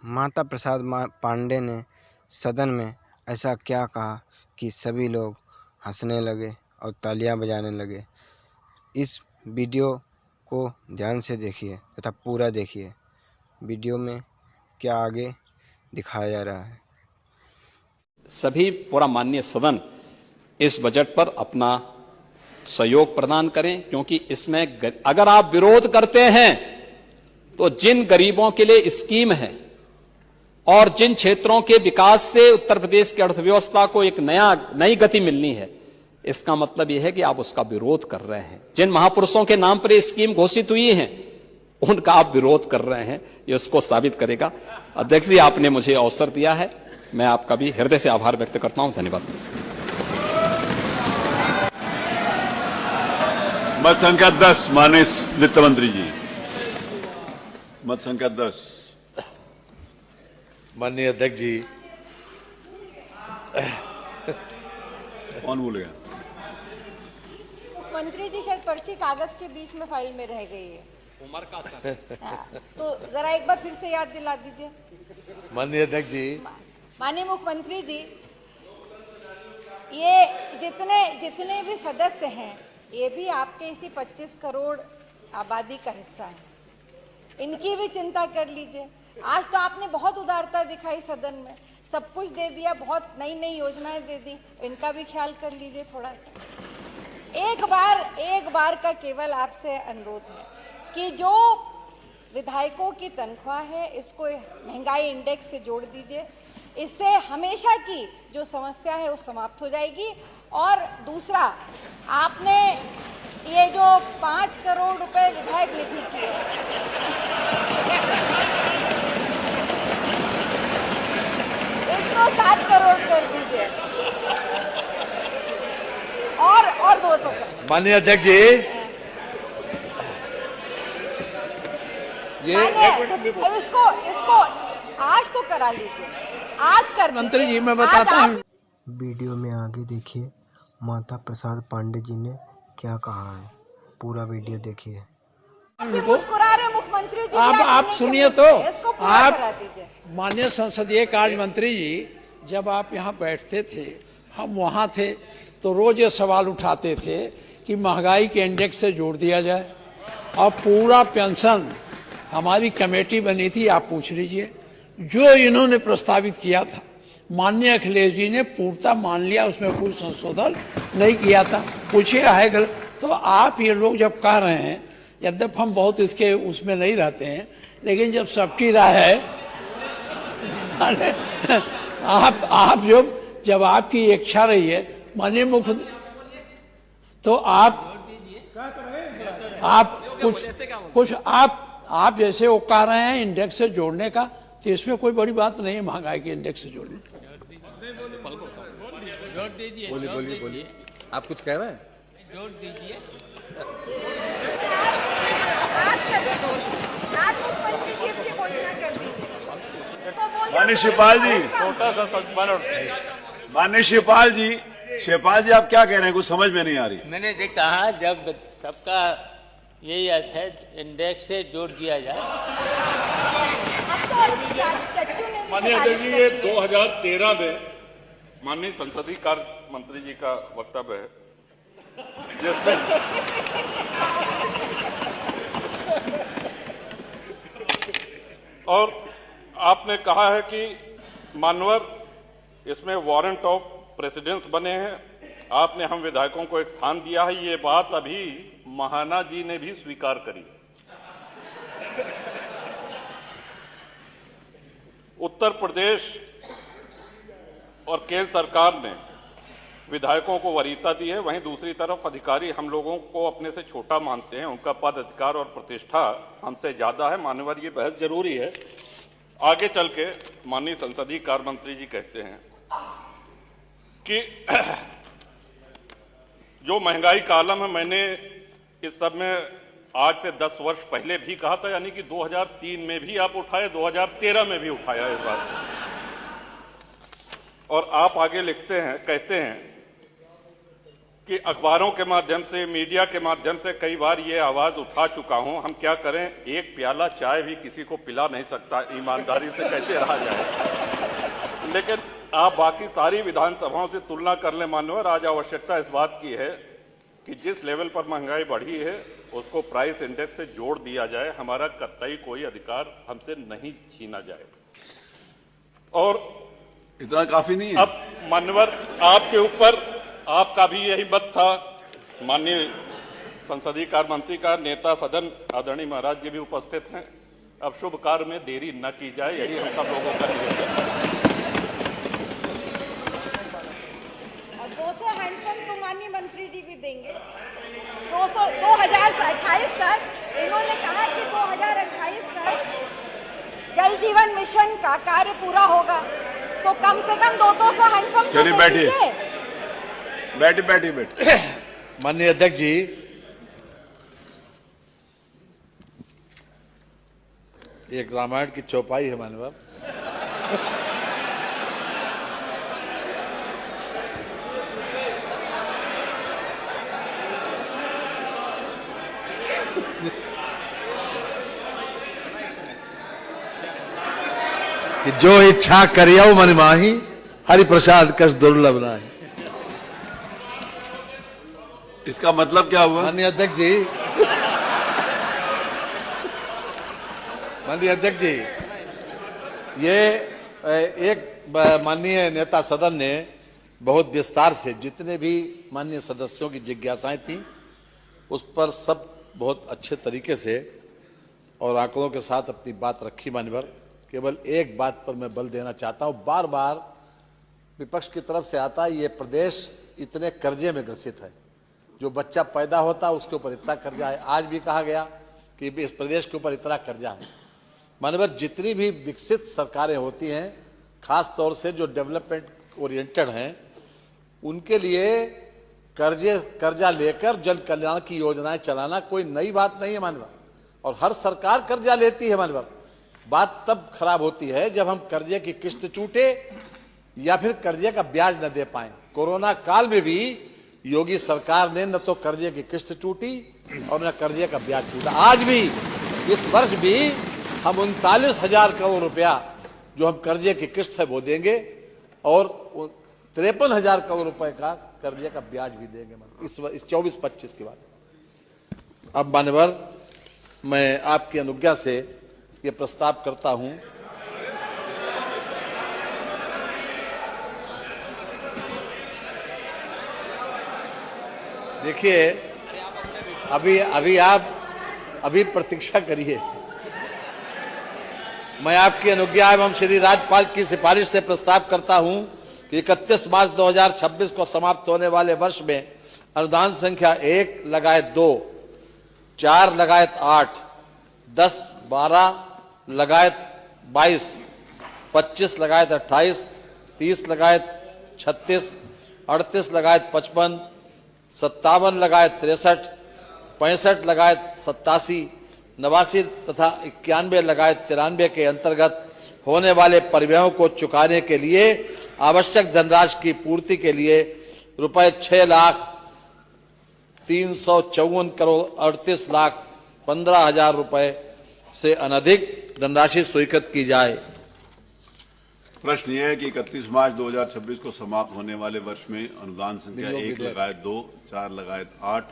माता प्रसाद पांडे ने सदन में ऐसा क्या कहा कि सभी लोग हंसने लगे और तालियां बजाने लगे। इस वीडियो को ध्यान से देखिए तथा पूरा देखिए। वीडियो में क्या आगे दिखाया जा रहा है। सभी पूरा माननीय सदन इस बजट पर अपना सहयोग प्रदान करें, क्योंकि इसमें अगर आप विरोध करते हैं तो जिन गरीबों के लिए स्कीम है और जिन क्षेत्रों के विकास से उत्तर प्रदेश की अर्थव्यवस्था को एक नई गति मिलनी है, इसका मतलब यह है कि आप उसका विरोध कर रहे हैं। जिन महापुरुषों के नाम पर यह स्कीम घोषित हुई है उनका आप विरोध कर रहे हैं, ये उसको साबित करेगा। अध्यक्ष जी, आपने मुझे अवसर दिया है, मैं आपका भी हृदय से आभार व्यक्त करता हूं। धन्यवाद। मत संख्या 10 माननीय वित्त मंत्री जी। मत संख्या 10। माननीय अध्यक्ष जी। कौन बोलेगा? मुख्यमंत्री जी, शायद पर्ची कागज के बीच में फाइल में रह गई है। उमर का सर। तो जरा एक बार फिर से याद दिला दीजिए। माननीय अध्यक्ष जी। माननीय मुख्यमंत्री जी, ये जितने भी सदस्य हैं, ये भी आपके इसी 25 करोड़ आबादी का हिस्सा है। इनकी भी चिंता कर लीजिए। आज तो आपने बहुत उदारता दिखाई सदन में, सब कुछ दे दिया, बहुत नई नई योजनाएं दे दी, इनका भी ख्याल कर लीजिए थोड़ा सा। एक बार का केवल आपसे अनुरोध है कि जो विधायकों की तनख्वाह है इसको महंगाई इंडेक्स से जोड़ दीजिए। इससे हमेशा की जो समस्या है वो समाप्त हो जाएगी। और दूसरा, आपने ये जो 5 करोड़ रुपए विधायक निधि की है, इसको 7 करोड़ कर दीजिए और 200। माननीय अध्यक्ष जी, ये इसको आज तो करा लीजिए, आज कर। मंत्री जी, मैं बताता हूँ। वीडियो में आगे देखिए माता प्रसाद पांडे जी ने क्या कहा है। पूरा वीडियो देखिए। मुस्कुरा रहे मुख्यमंत्री जी। आप सुनिए तो। आप माननीय संसदीय कार्य मंत्री जी, जब आप यहाँ बैठते थे, हम वहाँ थे, तो रोज ये सवाल उठाते थे कि महंगाई के इंडेक्स से जोड़ दिया जाए। और पूरा पेंशन, हमारी कमेटी बनी थी, आप पूछ लीजिए, जो इन्होंने प्रस्तावित किया था माननीय अखिलेश जी ने पूर्णतः मान लिया, उसमें कोई संशोधन नहीं किया था। पूछिए है गलत। तो आप ये लोग जब कह रहे हैं, यद्यप हम बहुत इसके उसमें नहीं रहते हैं, लेकिन जब सबकी राय है, आप जब आपकी इच्छा रही है माननीय मुख्यमंत्री, तो आप कुछ आप जैसे वो कह रहे हैं इंडेक्स से जोड़ने का, तो इसमें कोई बड़ी बात नहीं है महंगाई के इंडेक्स से जोड़ने। बोलिए। आप कुछ कह रहे हैं? जोड़ दीजिए। माननीय शिवपाल जी, माननीय शिवपाल जी, आप क्या कह रहे हैं? कुछ समझ में नहीं आ रही। मैंने कहा जब सबका यही अर्थ है, इंडेक्स से जोड़ दिया जाए। माननीय अध्यक्ष जी, ये 2013 में माननीय संसदीय कार्य मंत्री जी का वक्तव्य है, जिसमें और आपने कहा है कि मानवर इसमें वारंट ऑफ प्रेसिडेंस बने हैं। आपने हम विधायकों को एक स्थान दिया है, ये बात अभी महाना जी ने भी स्वीकार करी। उत्तर प्रदेश और केंद्र सरकार ने विधायकों को वरीयता दी है, वहीं दूसरी तरफ अधिकारी हम लोगों को अपने से छोटा मानते हैं, उनका पद, अधिकार और प्रतिष्ठा हमसे ज्यादा है। मान्यवर, ये बहस जरूरी है। आगे चल के माननीय संसदीय कार्य मंत्री जी कहते हैं कि जो महंगाई का आलम है, मैंने इस सब में आज से 10 वर्ष पहले भी कहा था, यानी कि 2003 में भी आप उठाए, 2013 में भी उठाया इस बात। और आप आगे लिखते हैं, कहते हैं कि अखबारों के माध्यम से, मीडिया के माध्यम से कई बार ये आवाज उठा चुका हूं, हम क्या करें, एक प्याला चाय भी किसी को पिला नहीं सकता, ईमानदारी से कैसे रहा जाए। लेकिन आप बाकी सारी विधानसभाओं से तुलना कर ले मान्यवर, आज आवश्यकता इस बात की है कि जिस लेवल पर महंगाई बढ़ी है उसको प्राइस इंडेक्स से जोड़ दिया जाए, हमारा कतई कोई अधिकार हमसे नहीं छीना जाए। और इतना काफी नहीं है। अब मान्यवर आपके ऊपर, आपका भी यही मत था, माननीय संसदीय कार्य मंत्री का नेता सदन आदरणीय महाराज जी भी उपस्थित हैं। अब शुभ कार्य में देरी न की जाए, यही हम सब लोगों का निवेदन है। और 200 हैंडपंप तो माननीय मंत्री जी भी देंगे। 2028 तक इन्होंने कहा कि 2028 तक जल जीवन मिशन का कार्य पूरा होगा, तो कम से कम 200 हैंडपंप। चलिए बैठिए, बैठिए। माननीय अध्यक्ष जी, एक रामायण की चौपाई है माननीय कि जो इच्छा करियो मन माही, हरि प्रसाद कस दुर्लभ नाही। इसका मतलब क्या हुआ? माननीय अध्यक्ष जी, माननीय अध्यक्ष जी, ये एक माननीय नेता सदन ने बहुत विस्तार से जितने भी माननीय सदस्यों की जिज्ञासाएं थी उस पर सब बहुत अच्छे तरीके से और आंकड़ों के साथ अपनी बात रखी। मान्यवर, केवल एक बात पर मैं बल देना चाहता हूं, बार बार विपक्ष की तरफ से आता है ये प्रदेश इतने कर्जे में ग्रसित है, जो बच्चा पैदा होता है उसके ऊपर इतना कर्जा है। आज भी कहा गया कि इस प्रदेश के ऊपर इतना कर्जा है। माननीय, जितनी भी विकसित सरकारें होती हैं, खास तौर से जो डेवलपमेंट ओरिएंटेड हैं, उनके लिए कर्जा लेकर जन कल्याण की योजनाएं चलाना कोई नई बात नहीं है माननीय, और हर सरकार कर्जा लेती है माननीय। बात तब खराब होती है जब हम कर्जे की किस्त चूटे या फिर कर्जे का ब्याज न दे पाए। कोरोना काल में भी योगी सरकार ने न तो कर्जे की किस्त टूटी और न कर्जे का ब्याज टूटा। आज भी, इस वर्ष भी हम 39,000 करोड़ रुपया जो हम कर्जे की किस्त है वो देंगे और 53,000 करोड़ रुपए का कर्जे का ब्याज भी देंगे इस 24-25 के बाद। अब मान्यवर, मैं आपकी अनुज्ञा से ये प्रस्ताव करता हूं देखिए, अभी प्रतीक्षा करिए। मैं आपकी अनुज्ञा एवं श्री राज्यपाल की सिफारिश से प्रस्ताव करता हूं कि 31 मार्च 2026 को समाप्त होने वाले वर्ष में अनुदान संख्या 1 लगायत 2, 4 लगायत 8, 10, 12 लगायत 22, 25 लगायत 28, 30 लगायत 36, 38 लगायत 55, 57 लगायत 63, 65 लगायत 87, 89 तथा 91 लगायत 93 के अंतर्गत होने वाले परिव्ययों को चुकाने के लिए आवश्यक धनराशि की पूर्ति के लिए रुपए 6,354,38,15,000 रुपए से अनधिक धनराशि स्वीकृत की जाए। प्रश्न यह है कि 31 मार्च 2026 को समाप्त होने वाले वर्ष में अनुदान संख्या 1 लगायत 2, 4 लगायत 8,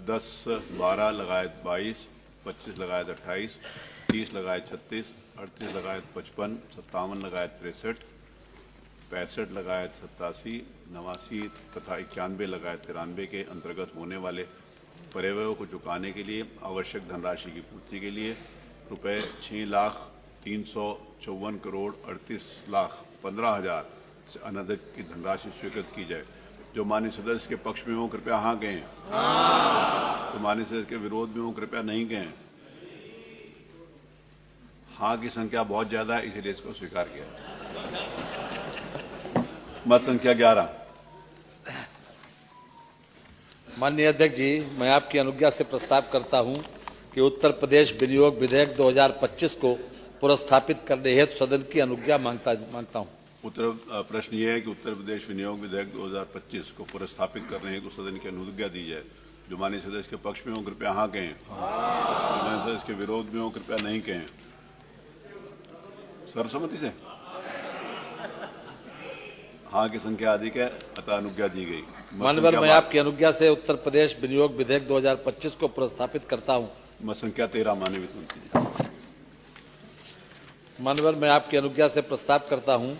10, 12 लगायत 22, 25 लगायत 28, 30 लगायत 36, 38 लगायत 55, 57 लगायत 63, 65 लगायत 87, 89 तथा 91 लगायत 93 के अंतर्गत होने वाले परिव्ययों को चुकाने के लिए आवश्यक धनराशि की पूर्ति के लिए रुपए 6,354,38,15,000 से अनधिक की धनराशि स्वीकृत की जाए। जो माननीय सदस्य के पक्ष में हो कृपया हाँ कहें। तो माननीय सदस्य के विरोध में हो कृपया नहीं कहें। हाँ की संख्या बहुत ज्यादा है, इसलिए इसको स्वीकार किया। मत संख्या 11। माननीय अध्यक्ष जी, मैं आपकी अनुज्ञा से प्रस्ताव करता हूं कि उत्तर प्रदेश विनियोग विधेयक 2025 को पुरस्थापित करने हेतु सदन की अनुज्ञा मांगता हूं। प्रश्न ये है कि उत्तर प्रदेश विनियोग विधेयक 2025 को पुनर्स्थापित करने हेतु सदन की अनुज्ञा दी जाए। जो माननीय सदस्य के पक्ष में हो कृपया हाँ कहें, जो माननीय सदस्य के विरोध में हो कृपया नहीं कहें। सर्वसम्मति से हाँ की संख्या अधिक है, अतः अनुज्ञा दी गई। माननीय मैं आपकी अनुज्ञा से उत्तर प्रदेश विनियोग विधेयक 2025 को पुनर्स्थापित करता हूं। मत संख्या 13 माननीय वित्त मंत्री जी। माननीय मैं आपकी अनुज्ञा से प्रस्ताव करता हूं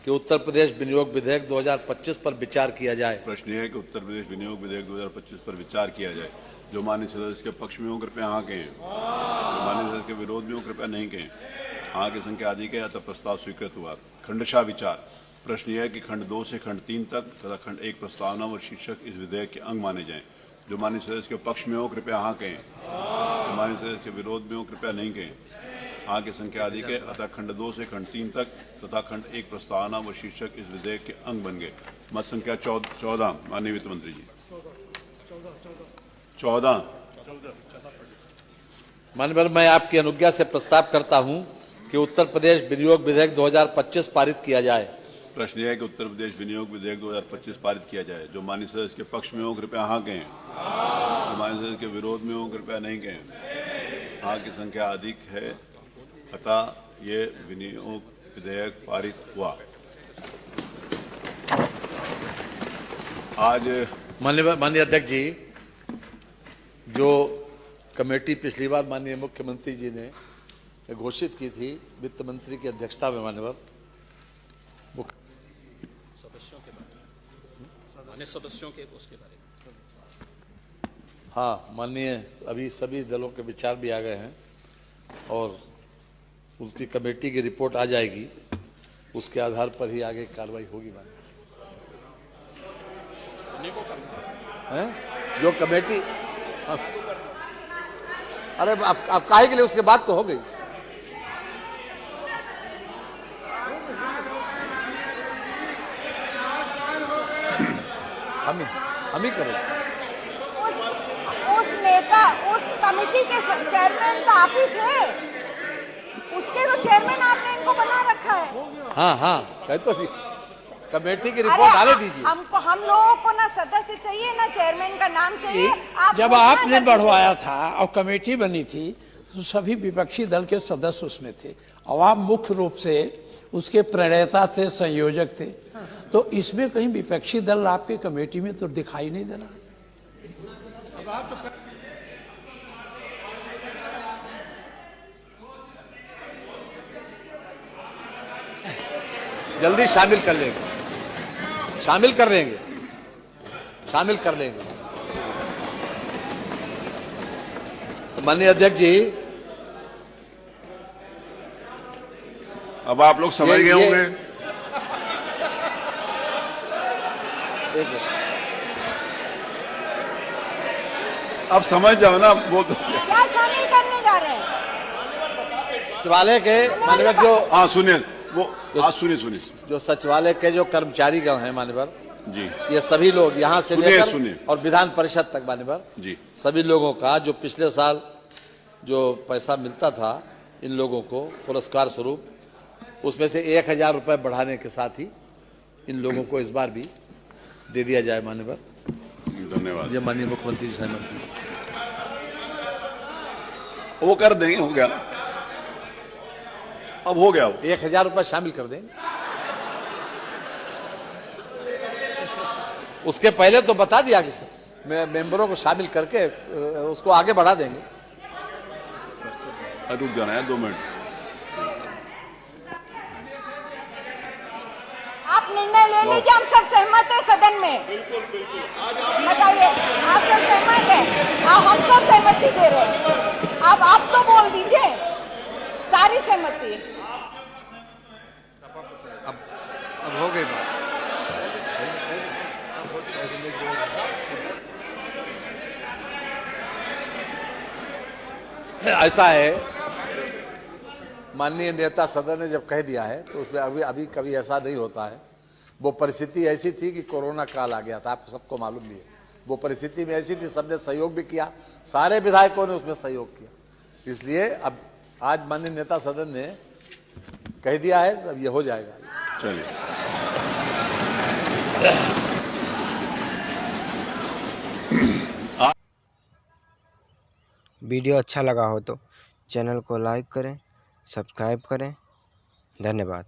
कि उत्तर प्रदेश विनियोग विधेयक 2025 पर विचार किया जाए। प्रश्न ये है कि उत्तर प्रदेश विनियोग विधेयक 2025 पर विचार किया जाए। जो माननीय सदस्य के पक्ष में हो कृपया हाँ कहें, जो माननीय सदस्य के विरोध में हो कृपया नहीं कहें। हाँ की संख्या अधिक है, अतः प्रस्ताव स्वीकृत हुआ। खंडशः विचार। प्रश्न यह है कि खंड 2 से खंड 3 तक तथा खंड 1 प्रस्तावना व शीर्षक इस विधेयक के अंग माने जाएं। जो माननीय सदस्य के पक्ष में हो कृपया हाँ कहें, जो माननीय सदस्य के विरोध में हो कृपया नहीं कहें। हाँ की संख्या अधिक है, अतः खंड 2 से खंड 3 तक तथा खंड 1 प्रस्तावना व शीर्षक इस विधेयक के अंग बन गए। मत संख्या 14 माननीय वित्त मंत्री जी। 14 माननीय मैं आपकी अनुज्ञा से प्रस्ताव करता हूं कि उत्तर प्रदेश विनियोग विधेयक 2025 पारित किया जाए। प्रश्न यह है कि उत्तर प्रदेश विनियोग विधेयक 2025 पारित किया जाए। जो माननीय सदस्य के पक्ष में हो कृपया हाँ कहें, जो माननीय सदस्य के विरोध में हो कृपया नहीं कहें। हाँ की संख्या अधिक है, अतः ये विनियोग विधेयक पारित हुआ। आज माननीय अध्यक्ष जी, जो कमेटी पिछली बार माननीय मुख्यमंत्री जी ने घोषित की थी वित्त मंत्री की अध्यक्षता में, माननीय सदस्यों के उसके बारे में हाँ माननीय अभी सभी दलों के विचार भी आ गए हैं और उसकी कमेटी की रिपोर्ट आ जाएगी, उसके आधार पर ही आगे कार्रवाई होगी। माननीय जो कमेटी अरे आप काहे के लिए, उसके बाद तो हो गई। हम ही करें। उस नेता, उस कमेटी के चेयरमैन तो आप ही थे, उसके तो चेयरमैन आपने इनको बना रखा है। हाँ कह तो कमेटी की रिपोर्ट आने दीजिए। हमको, हम लोगों को ना सदस्य चाहिए ना चेयरमैन का नाम चाहिए। जब आपने बढ़वाया था और कमेटी बनी थी तो सभी विपक्षी दल के सदस्य उसमें थे और आप मुख्य रूप से उसके प्रणेता थे, संयोजक थे। तो इसमें कहीं विपक्षी दल आपके कमेटी में तो दिखाई नहीं दे रहा। जल्दी शामिल कर लेंगे, शामिल कर लेंगे, शामिल कर लेंगे। माननीय अध्यक्ष जी, अब आप लोग समझ गए होंगे। अब समझ जाओ ना, वो तो क्या शामिल करने जा रहे हैं सचिवालय के माननीय जो हाँ सुनिए, वो आज सुनिए जो सचिवालय के जो कर्मचारीगण हैं माननीय जी, ये सभी लोग यहाँ से लेकर सुनिए और विधान परिषद तक माननीय जी, सभी लोगों का जो पिछले साल जो पैसा मिलता था इन लोगों को पुरस्कार स्वरूप, उसमें से 1000 रुपये बढ़ाने के साथ ही इन लोगों को इस बार भी दे दिया जाए। माननीय धन्यवाद। ये माननीय मुख्यमंत्री जी सहमत हैं। वो कर देंगे, हो गया, अब हो गया। 1000 रुपये शामिल कर देंगे। उसके पहले तो बता दिया कि मेंबरों को शामिल करके उसको आगे बढ़ा देंगे। रुक जाना है 2 मिनट। आप निर्णय ले लीजिए, हम सब सहमत है सदन में। बताइए, आप सब सहमत है? हम सब सहमति दे रहे हैं। अब आप तो बोल दीजिए सारी सहमति। अब हो गई बात। ऐसा है, माननीय नेता सदन ने जब कह दिया है तो उसमें अभी कभी ऐसा नहीं होता है। वो परिस्थिति ऐसी थी कि कोरोना काल आ गया था, आपको सबको मालूम भी है। वो परिस्थिति में ऐसी थी, सबने सहयोग भी किया, सारे विधायकों ने उसमें सहयोग किया। इसलिए अब आज माननीय नेता सदन ने कह दिया है, अब ये हो जाएगा। चलिए। वीडियो अच्छा लगा हो तो चैनल को लाइक करें, सब्सक्राइब करें। धन्यवाद।